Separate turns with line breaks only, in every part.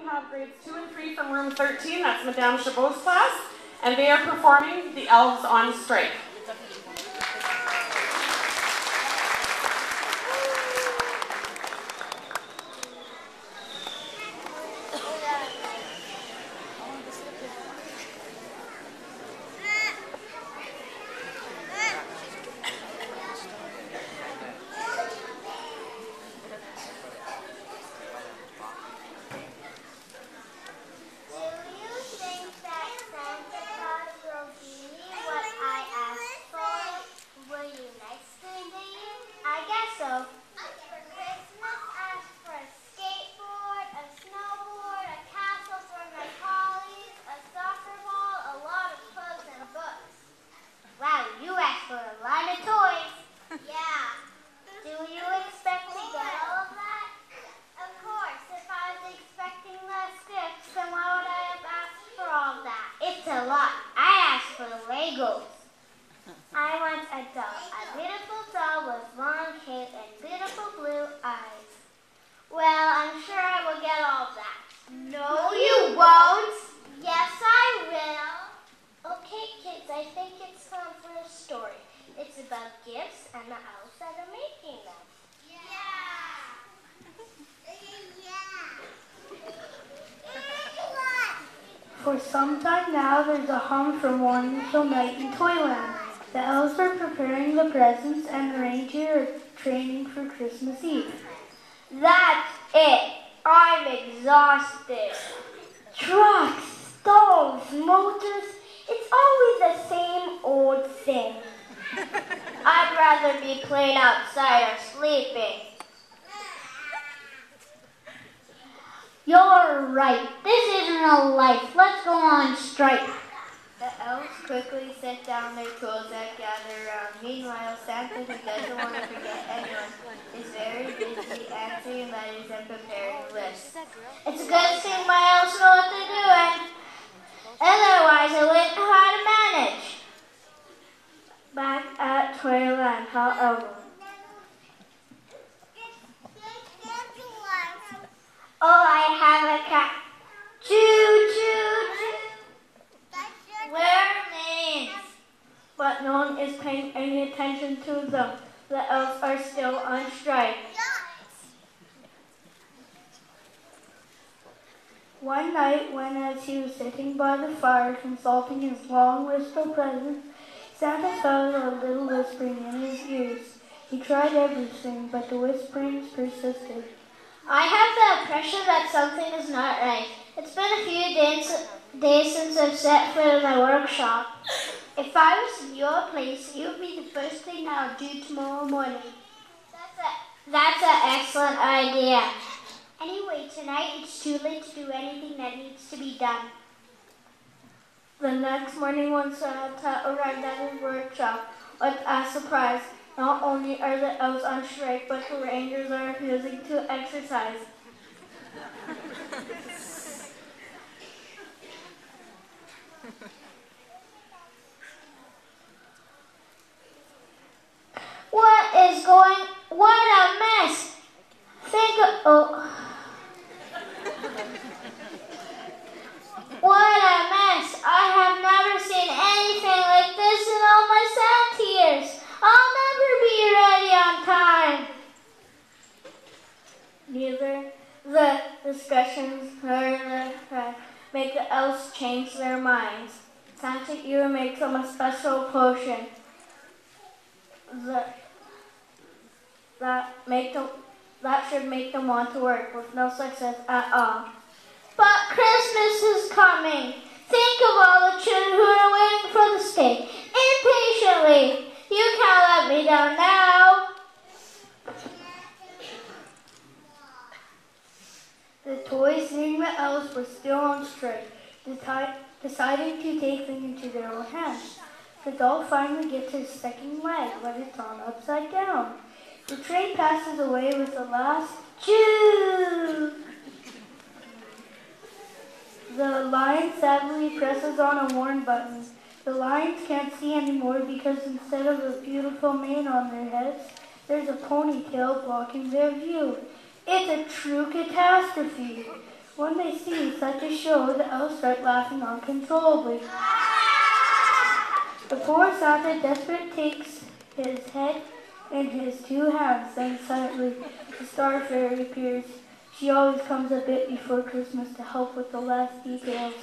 have grades 2 and 3 from room 13, that's Madame Chabot's class, and they are performing The Elves on Strike.
I want a doll, a beautiful doll with long hair and beautiful blue eyes. Well, I'm sure I will get all that. No, you won't. Yes, I will. Okay, kids, I think it's time for a story. It's about gifts and the elves that are making them.
For some time now, there's a hum from morning till night in Toyland. The elves are preparing the presents and the reindeer are training for Christmas Eve.
That's it. I'm exhausted.
Trucks, stoves, motors, it's always the same old thing.
I'd rather be playing outside or sleeping.
You're right. This isn't a life. Let's go on strike.
The elves quickly set down their tools and gather around. Meanwhile, Santa, who doesn't want to forget anyone, is very busy answering letters and preparing lists. It's a good thing my elves know what they're doing. Otherwise, I wouldn't know how to manage.
Back at Toyland, however.
Oh, I have a cat. Choo-choo. Mermaids.
But no one is paying any attention to them. The elves are still on strike. One night, when as he was sitting by the fire consulting his long list of presents, Santa felt a little whispering in his ears. He tried everything, but the whisperings persisted.
I have the impression that something is not right. It's been a few days since I've set foot in my workshop. If I was in your place, it would be the first thing I would do tomorrow morning. That's an excellent idea. Anyway, tonight it's too late to do anything that needs to be done.
The next morning, when Santa arrived at his workshop, with a surprise, not only are the elves on strike, but the rangers are refusing to exercise.
What a mess! What a mess! I have never seen anything like this in all my Santa years. I'll never be ready on time.
Neither the discussions nor the make the elves change their minds. Santa even makes them a special potion that should make them want to work, with no success at all.
But Christmas is coming. Think of all the children who are waiting for the steak impatiently. You can't let me down now.
The toys, seeing the elves were still on strike, deciding to take things into their own hands. The doll finally gets his second leg, but it's on upside down. The train passes away with a last choo. The lion sadly presses on a warn button. The lions can't see anymore because instead of a beautiful mane on their heads, there's a ponytail blocking their view. It's a true catastrophe. When they see such a show, the elves start laughing uncontrollably. The poor Santa, desperate, takes his head in his two hands. Then suddenly the Star Fairy appears. She always comes a bit before Christmas to help with the last details.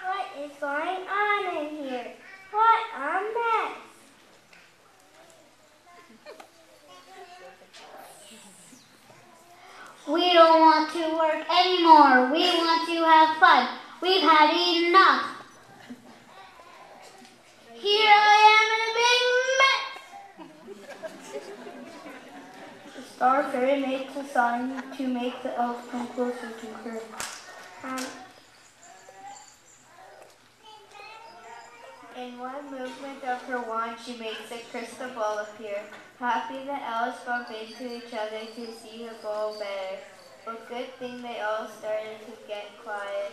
What is going on in here? What a mess!
We don't want to work anymore. We want to have fun. We've had enough. Here I am in a big mess.
The Star Fairy makes a sign to make the elves come closer to her.
In one movement of her wand, she makes a crystal ball appear. Happy, the elves bump into each other to see the ball better. But good thing they all started to get quiet.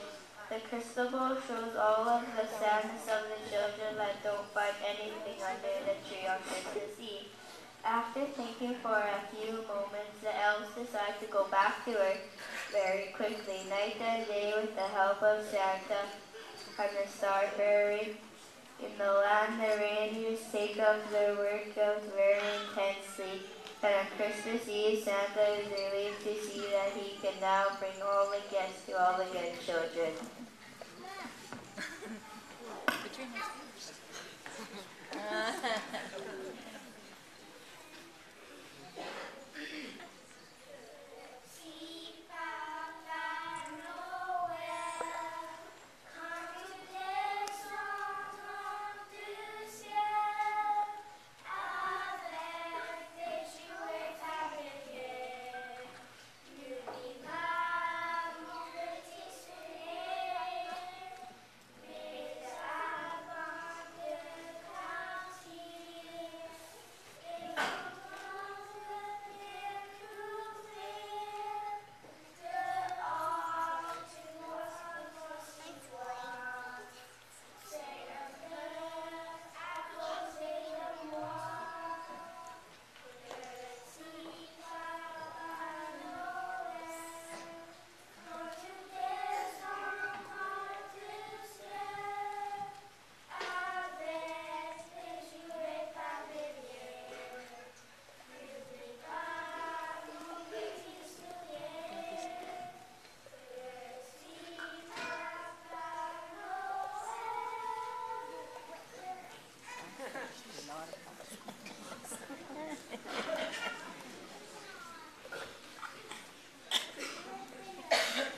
The crystal ball shows all of the sadness of the children that don't find anything under the tree on Christmas Eve. After thinking for a few moments, the elves decide to go back to Earth very quickly, night and day, with the help of Santa and the Star Fairy. In the land, the reindeers take up their work very intensely, and on Christmas Eve, Santa is relieved to see that he can now bring all the gifts to all the good children.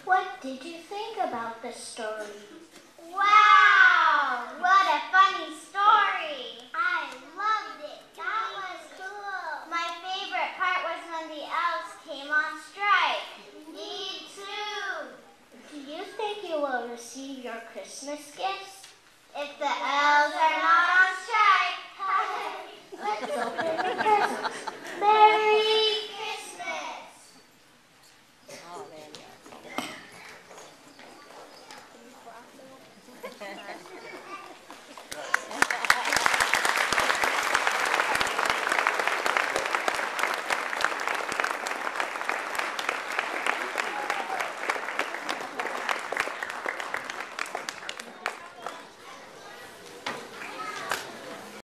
What did you think about the story?
Wow! What a funny story! I loved it. That was cool. My favorite part was when the elves came on strike. Me too.
Do you think you will receive your Christmas gifts?
If the elves